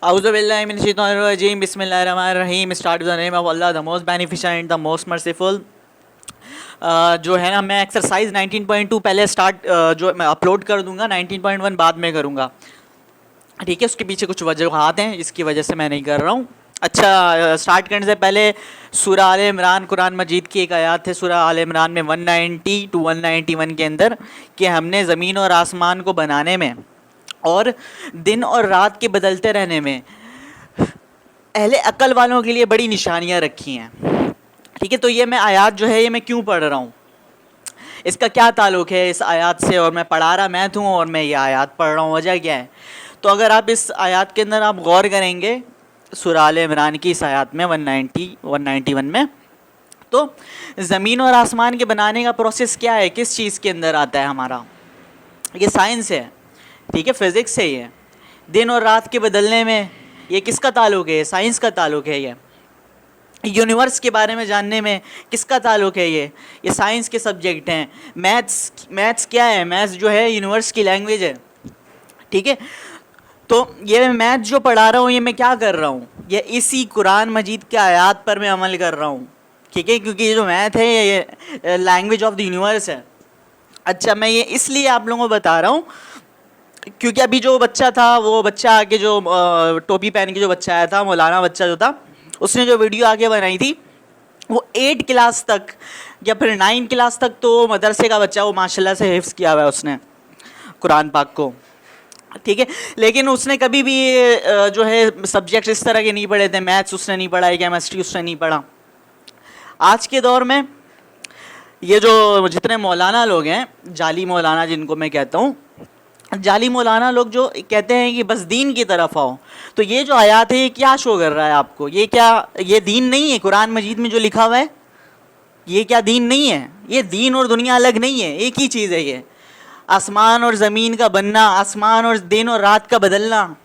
Auzubillahiminash-shaytanir-rajim. Bismillahir-rahmanir-rahim. Start with the name of Allah, the most beneficent and the most merciful. जो है ना, मैं exercise 19.2 पहले जो मैं अपलोड कर दूंगा, 19.1 बाद में करूंगा, ठीक है। उसके पीछे कुछ वजूहात हैं, इसकी वजह से मैं नहीं कर रहा हूँ। अच्छा, स्टार्ट करने से पहले सूरह आल इमरान, कुरान मजीद की एक आयत है सूरह आल इमरान में 190 to 191 के अंदर, कि हमने ज़मीन और आसमान को बनाने में और दिन और रात के बदलते रहने में अहले अक्ल वालों के लिए बड़ी निशानियां रखी हैं, ठीक है। तो ये मैं आयत जो है, ये मैं क्यों पढ़ रहा हूँ, इसका क्या ताल्लुक़ है इस आयत से, और मैं पढ़ा रहा मैं हूँ और मैं ये आयत पढ़ रहा हूँ, वजह क्या है। तो अगर आप इस आयत के अंदर आप गौर करेंगे, सूरह आल इमरान की इस आयत में 191 में, तो ज़मीन और आसमान के बनाने का प्रोसेस क्या है, किस चीज़ के अंदर आता है हमारा, ये साइंस है, ठीक है, फिज़िक्स है। ये दिन और रात के बदलने में ये किसका ताल्लुक़ है, साइंस का ताल्लुक़ है। ये यूनिवर्स के बारे में जानने में किसका ताल्लुक़ है, ये साइंस के सब्जेक्ट हैं। मैथ्स क्या है, मैथ्स जो है यूनिवर्स की लैंग्वेज है, ठीक है। तो ये मैथ जो पढ़ा रहा हूँ, ये मैं क्या कर रहा हूँ, ये इसी कुरान मजीद के आयत पर मैं अमल कर रहा हूँ, ठीक है, क्योंकि ये जो मैथ है ये लैंग्वेज ऑफ द यूनिवर्स है। अच्छा, मैं ये इसलिए आप लोगों को बता रहा हूँ क्योंकि अभी जो बच्चा था, वो बच्चा आके जो टोपी पहन के जो बच्चा आया था, मौलाना बच्चा जो था, उसने जो वीडियो आगे बनाई थी, वो 8 क्लास तक या फिर 9 क्लास तक तो मदरसे का बच्चा, वो माशाल्लाह से हिफ्ज़ किया हुआ है उसने कुरान पाक को, ठीक है। लेकिन उसने कभी भी जो है सब्जेक्ट्स इस तरह के नहीं पढ़े थे, मैथ्स उसने नहीं पढ़ा है, केमिस्ट्री उसने नहीं पढ़ा। आज के दौर में ये जो जितने मौलाना लोग हैं, जाली मौलाना जिनको मैं कहता हूँ, जाली मौलाना लोग जो कहते हैं कि बस दीन की तरफ आओ, तो ये जो आयत है ये क्या शो कर रहा है आपको, ये क्या, ये दीन नहीं है। कुरान मजीद में जो लिखा हुआ है ये क्या दीन नहीं है, ये दीन और दुनिया अलग नहीं है, एक ही चीज़ है। ये आसमान और ज़मीन का बनना, आसमान और दिन और रात का बदलना,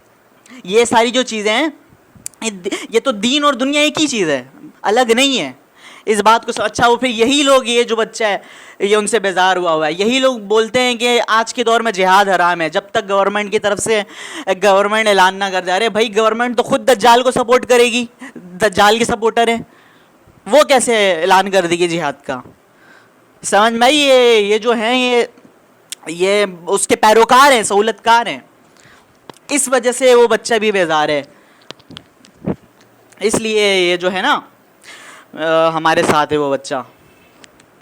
ये सारी जो चीज़ें हैं, ये तो दीन और दुनिया एक ही चीज़ है, अलग नहीं है। इस बात को अच्छा, वो फिर यही लोग, ये जो बच्चा है ये उनसे बेजार हुआ है, यही लोग बोलते हैं कि आज के दौर में जिहाद हराम है, जब तक गवर्नमेंट की तरफ से गवर्नमेंट ऐलान ना कर दे। अरे भाई, गवर्नमेंट तो खुद दज्जाल को सपोर्ट करेगी, दज्जाल के सपोर्टर है, वो कैसे ऐलान कर देगी जिहाद का, समझ में आई। ये जो हैं ये उसके पैरोकार हैं, सहूलतकार हैं, इस वजह से वो बच्चा भी बेजार है। इसलिए ये जो है ना हमारे साथ है वो बच्चा।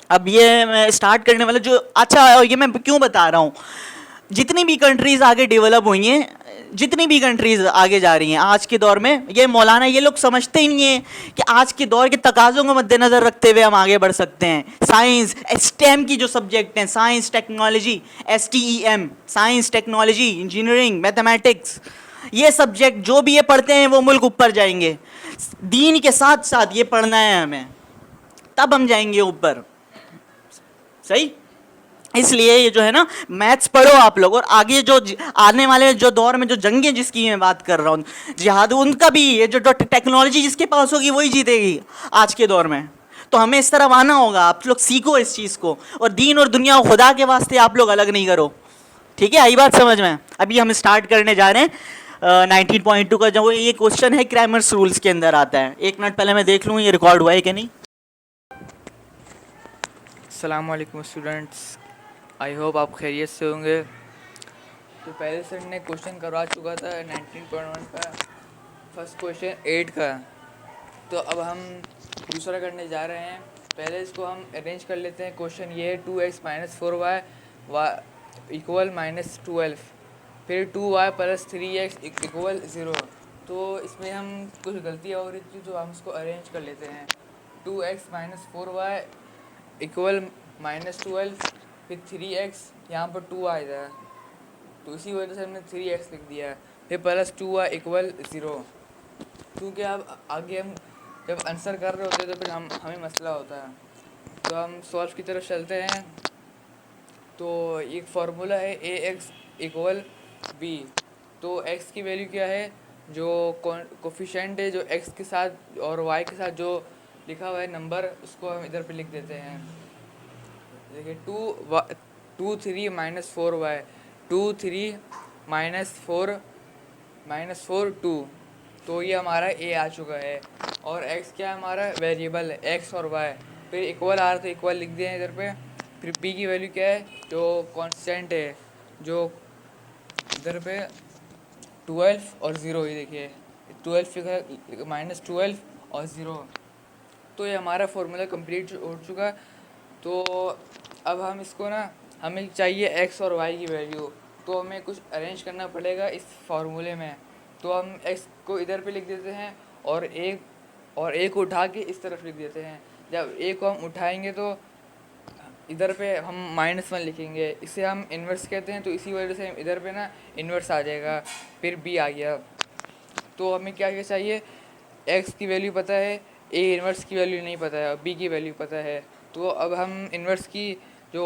अब ये मैं स्टार्ट करने वाला जो, अच्छा ये मैं क्यों बता रहा हूँ, जितनी भी कंट्रीज़ आगे डेवलप हुई हैं, जितनी भी कंट्रीज़ आगे जा रही हैं आज के दौर में, ये मौलाना ये लोग समझते ही नहीं है कि आज के दौर के तकाज़ों को मद्देनज़र रखते हुए हम आगे बढ़ सकते हैं। साइंस, स्टेम की जो सब्जेक्ट हैं, science technology, STEM, science technology engineering mathematics, ये सब्जेक्ट जो भी ये पढ़ते हैं वो मुल्क ऊपर जाएंगे। दीन के साथ साथ ये पढ़ना है हमें, तब हम जाएंगे ऊपर, सही। इसलिए ये जो है ना, मैथ्स पढ़ो आप लोग, और आगे जो आने वाले जो दौर में जो जंगें जिसकी मैं बात कर रहा हूँ, जिहाद, उनका भी ये जो टेक्नोलॉजी जिसके पास होगी वही जीतेगी आज के दौर में। तो हमें इस तरह आना होगा, आप लोग सीखो इस चीज़ को, और दीन और दुनिया खुदा के वास्ते आप लोग अलग नहीं करो, ठीक है। आई बात समझ में। अभी हम स्टार्ट करने जा रहे हैं 19.2 का, जो ये क्वेश्चन है क्रैमर्स रूल्स के अंदर आता है। 1 मिनट पहले मैं देख लूँ ये रिकॉर्ड हुआ है कि नहीं। अस्सलाम वालेकुम स्टूडेंट्स, आई होप आप खैरियत से होंगे। तो पहले सर ने क्वेश्चन करवा चुका था 19.1 का, फर्स्ट क्वेश्चन 8 का, तो अब हम दूसरा करने जा रहे हैं। पहले इसको हम अरेंज कर लेते हैं। क्वेश्चन ये है 2x - 4y इक्वल -12, फिर 2y + 3x इक्वल 0। तो इसमें हम कुछ गलतियाँ हो रही थी, तो हम इसको अरेंज कर लेते हैं। 2x - 4y इक्वल -12, फिर 3x, यहाँ पर 2 आ जाए, तो इसी वजह से हमने 3x लिख दिया है, फिर +2y इक्वल 0। क्योंकि अब आगे हम जब आंसर कर रहे होते हैं तो फिर हमें मसला होता है। तो हम सॉल्व की तरफ चलते हैं। तो एक फार्मूला है ax इक्वल b। तो x की वैल्यू क्या है, जो कोफिशेंट है जो x के साथ और y के साथ जो लिखा हुआ है नंबर, उसको हम इधर पे लिख देते हैं। देखिए 2 3 - 4y, 2 3 - 4 - 4 2, तो ये हमारा ए आ चुका है। और एक्स क्या है हमारा वेरिएबल है, एक्स और वाई। फिर इक्वल आ रहा तो इक्वल लिख दिए इधर पे। फिर पी की वैल्यू क्या है, जो कांस्टेंट है, जो इधर पे 12 और ज़ीरो, ये देखिए 12 लिखा है, -12 और ज़ीरो। तो ये हमारा फॉर्मूला कंप्लीट हो चुका। तो अब हम इसको ना, हमें चाहिए एक्स और वाई की वैल्यू, तो हमें कुछ अरेंज करना पड़ेगा इस फार्मूले में। तो हम एक्स को इधर पे लिख देते हैं और ए को उठा के इस तरफ लिख देते हैं। जब ए को हम उठाएंगे तो इधर पे हम -1 लिखेंगे, इसे हम इन्वर्स कहते हैं, तो इसी वजह से इधर पे ना इन्वर्स आ जाएगा। फिर बी आ गया। तो हमें क्या क्या चाहिए, एक्स की वैल्यू पता है, ए इन्वर्स की वैल्यू नहीं पता है और बी की वैल्यू पता है। तो अब हम इन्वर्स की जो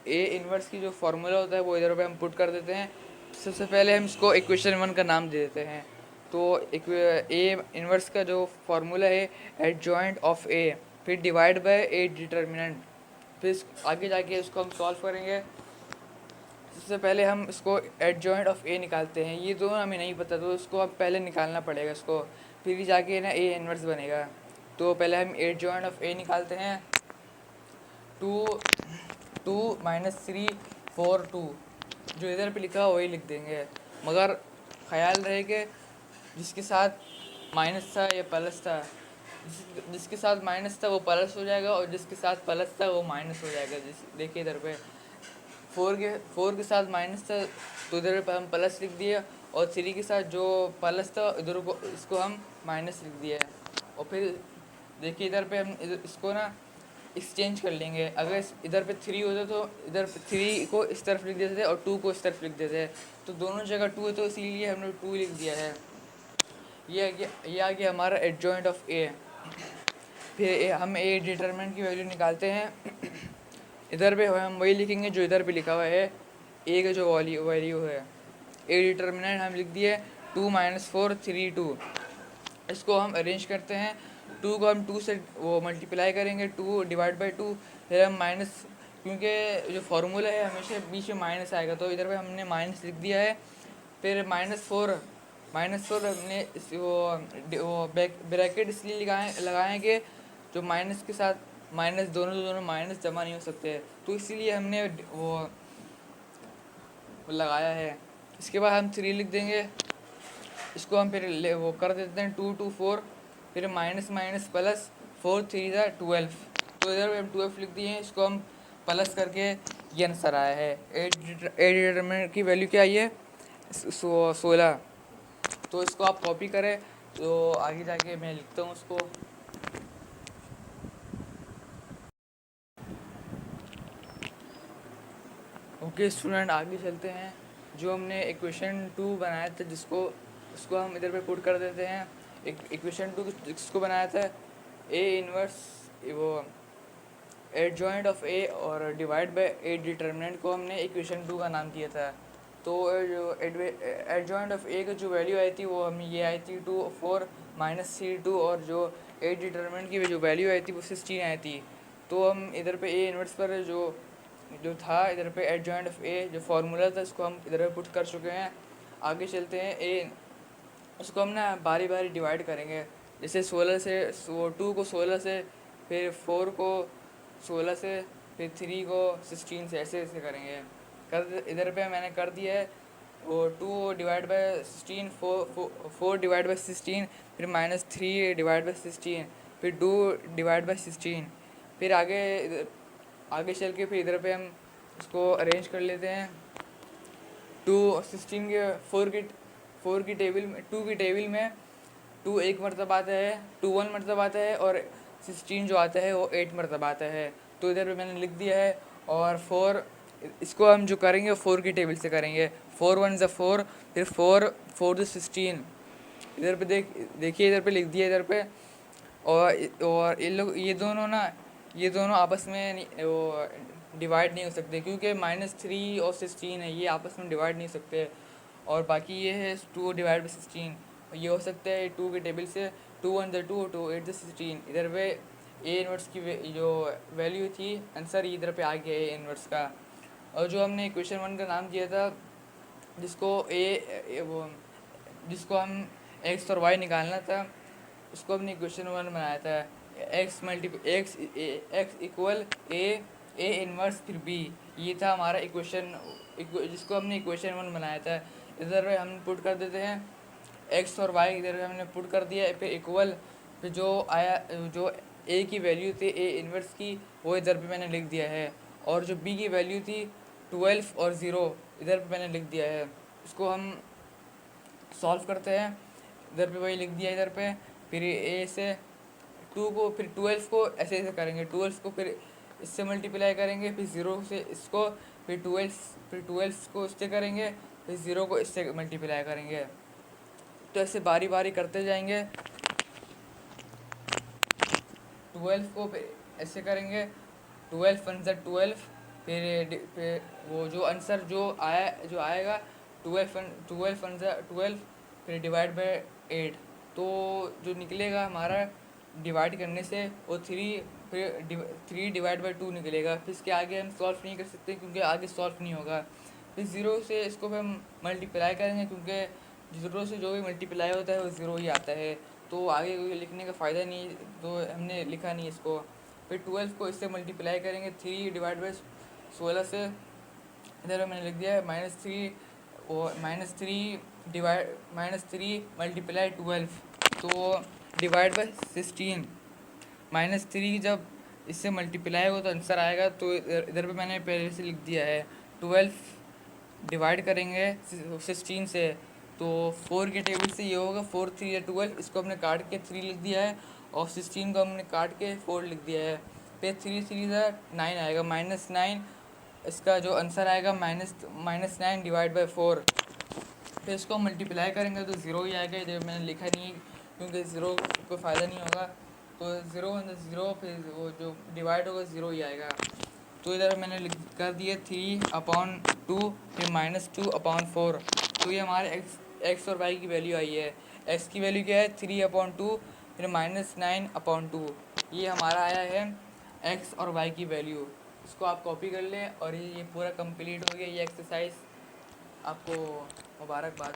ए इन्वर्स की जो फार्मूला होता है वो इधर पे हम पुट कर देते हैं। सबसे पहले हम इसको इक्वेशन 1 का नाम दे देते हैं। तो ए इन्वर्स का जो फार्मूला है एडजॉइंट ऑफ ए, फिर डिवाइड बाय ए डिटर्मिनेंट। फिर आगे जाके इसको हम सॉल्व करेंगे। सबसे पहले हम इसको एडजॉइंट ऑफ ए निकालते हैं, ये दोनों हमें नहीं पता, तो इसको अब पहले निकालना पड़ेगा इसको, फिर ही जाके ना ए इन्वर्स बनेगा। तो पहले हम एडजॉइंट ऑफ ए निकालते हैं। 2 -3 4 2, जो इधर पे लिखा है वही लिख देंगे, मगर ख्याल रहे कि जिसके साथ माइनस था या प्लस था, जिसके साथ माइनस था वो प्लस हो जाएगा और जिसके साथ प्लस था वो माइनस हो जाएगा। देखिए इधर पे फोर के साथ माइनस था तो इधर पर हम प्लस लिख दिए, और 3 के साथ जो प्लस था इधर को इसको हम माइनस लिख दिया है। और फिर देखिए इधर पे हम इसको ना एक्सचेंज कर लेंगे। अगर इधर पे 3 होता तो इधर 3 को इस तरफ लिख देते थे और 2 को इस तरफ लिख देते, तो दोनों जगह 2 है तो इसीलिए हमने 2 लिख दिया है। ये आ गया हमारा एडजॉइंट ऑफ ए। फिर हम ए डिटरमिनेंट की वैल्यू निकालते हैं। इधर पे हम वही लिखेंगे जो इधर पे लिखा हुआ है, ए का जो वैल्यू है। ए डिटर्मिनेंट हम लिख दिए 2 -4 3 2। इसको हम अरेंज करते हैं। 2 को हम 2 से वो मल्टीप्लाई करेंगे, 2 डिवाइड बाई 2। फिर हम माइनस, क्योंकि जो फार्मूला है हमेशा बीच में माइनस आएगा, तो इधर पे हमने माइनस लिख दिया है। फिर -4 हमने वो ब्रैकेट इसलिए लगाए कि जो माइनस के साथ माइनस, दोनों माइनस जमा नहीं हो सकते, तो इसीलिए हमने वो लगाया है। इसके बाद हम 3 लिख देंगे। इसको हम फिर वो कर देते हैं 2 2 4, फिर माइनस माइनस प्लस, 4 3 12। तो इधर हम 12 लिख दिए हैं, इसको हम प्लस करके ये आंसर आया है। ए डिटरमिनेंट की वैल्यू क्या आई है, 16। तो इसको आप कॉपी करें, तो आगे जाके मैं लिखता हूँ उसको। ओके स्टूडेंट, आगे चलते हैं। जो हमने इक्वेशन 2 बनाया था, उसको हम इधर पे पुट कर देते हैं। इक्वेशन 2 जिसको बनाया था ए इन्वर्स, वो एडजॉइंट ऑफ ए और डिवाइड बाय ए डिटर्मिनेंट को हमने इक्वेशन 2 का नाम दिया था। तो जो एडजॉइंट ऑफ ए की जो वैल्यू आई थी वो हमें ये आई थी 2 4 -3 2, और जो ए डिटर्मिनेंट की जो वैल्यू आई थी वो 16 आई थी। तो हम इधर पे ए इन्वर्स पर जो जो था इधर पे एडजॉइंट ऑफ ए जो फार्मूला था इसको हम इधर पे पुट कर चुके हैं। आगे चलते हैं। ए उसको हम ना बारी बारी डिवाइड करेंगे, जैसे 16 से, 2 को 16 से, फिर 4 को 16 से, फिर 3 को 16 से, ऐसे ऐसे करेंगे। इधर पे मैंने कर दिया है वो 2 डिवाइड बाय 16, 4 डिवाइड बाय 16, फिर -3 डिवाइड बाय 16, फिर 2 डिवाइड बाय 16। फिर आगे चल के फिर इधर पे हम इसको अरेंज कर लेते हैं। 16 के 4 की टेबल में, 2 की टेबल में 2 एक मरतबा आता है, 2 1 मरतबा आता है, और 16 जो आता है वो 8 मरतबा आता है। तो इधर पे मैंने लिख दिया है। और 4 इसको हम जो करेंगे वो 4 की टेबल से करेंगे। 4 1 ज़ा 4, फिर 4 4 16। इधर पे देखिए इधर पे लिख दिया इधर पे। और ये दोनों आपस में वो डिवाइड नहीं हो सकते, क्योंकि -3 और 16 है, ये आपस में डिवाइड नहीं हो सकते। और बाकी ये है 2 डिवाइड बाई 16, ये हो सकता है 2 की टेबल से। 2 1 ज़ा 2, 2 8 ज़ा 16। इधर पे ए इन्वर्स की जो वैल्यू थी, आंसर इधर पे आ गया ए इन्वर्स का। और जो हमने इक्वेशन 1 का नाम दिया था, जिसको जिसको हम एक्स और वाई निकालना था, उसको हमने इक्वेशन 1 बनाया था। एक्स इक्वल ए इनवर्स फिर बी, ये था हमारा इक्वेशन, जिसको हमने इक्वेशन 1 बनाया था। इधर पे हम पुट कर देते हैं एक्स और वाई, इधर हमने पुट कर दिया, फिर इक्वल, फिर जो आया, जो ए की वैल्यू थी ए इनवर्स की, वो इधर पे मैंने लिख दिया है, और जो बी की वैल्यू थी 12 और 0 इधर पे मैंने लिख दिया है। इसको हम सॉल्व करते हैं, इधर पे वही लिख दिया इधर पे। फिर ए से 2 को, फिर 12 को ऐसे ऐसे करेंगे, 12 को फिर इससे मल्टीप्लाई करेंगे, फिर 0 से इसको, फिर 12 को इससे करेंगे, फिर 0 को इससे मल्टीप्लाई करेंगे। तो ऐसे बारी बारी करते जाएंगे। 12 को फिर ऐसे करेंगे, 12 वन ज़ा 12, फिर वो जो आंसर जो आएगा 12 वन ज़ा 12, फिर डिवाइड बाय 8। तो जो निकलेगा हमारा डिवाइड करने से वो 3 डिवाइड बाई 2 निकलेगा। फिर इसके आगे हम सॉल्व नहीं कर सकते क्योंकि आगे सॉल्व नहीं होगा। फिर 0 से इसको फिर हम मल्टीप्लाई करेंगे, क्योंकि 0 से जो भी मल्टीप्लाई होता है वो 0 ही आता है, तो आगे कोई लिखने का फ़ायदा नहीं, तो हमने लिखा नहीं इसको। फिर 12 को इससे मल्टीप्लाई करेंगे 3 डिवाइड बाई 16 से, इधर मैंने लिख दिया है -3, वो -3 मल्टीप्लाई 12, तो डिवाइड बाई 16। -3 जब इससे मल्टीप्लाई हो तो आंसर आएगा, तो इधर पे मैंने पहले से लिख दिया है। 12 डिवाइड करेंगे 16 से, तो 4 के टेबल से ये होगा 4 3 या 12, इसको हमने काट के 3 लिख दिया है, और 16 को हमने काट के 4 लिख दिया है। फिर 3 3 ज़ा 9 आएगा, -9, इसका जो आंसर आएगा -9 डिवाइड बाई 4। फिर इसको मल्टीप्लाई करेंगे तो 0 ही आएगा, इधर मैंने लिखा नहीं है क्योंकि 0 को फ़ायदा नहीं होगा, तो 0 0, फिर वो जो डिवाइड होगा 0 ही आएगा। तो इधर मैंने कर दिया 3/2, फिर -2/4। तो ये हमारे एक्स और वाई की वैल्यू आई है। एक्स की वैल्यू क्या है 3/2, फिर -9/2, ये हमारा आया है एक्स और वाई की वैल्यू। इसको आप कॉपी कर लें, और ये पूरा कंप्लीट हो गया ये एक्सरसाइज। आपको मुबारकबाद।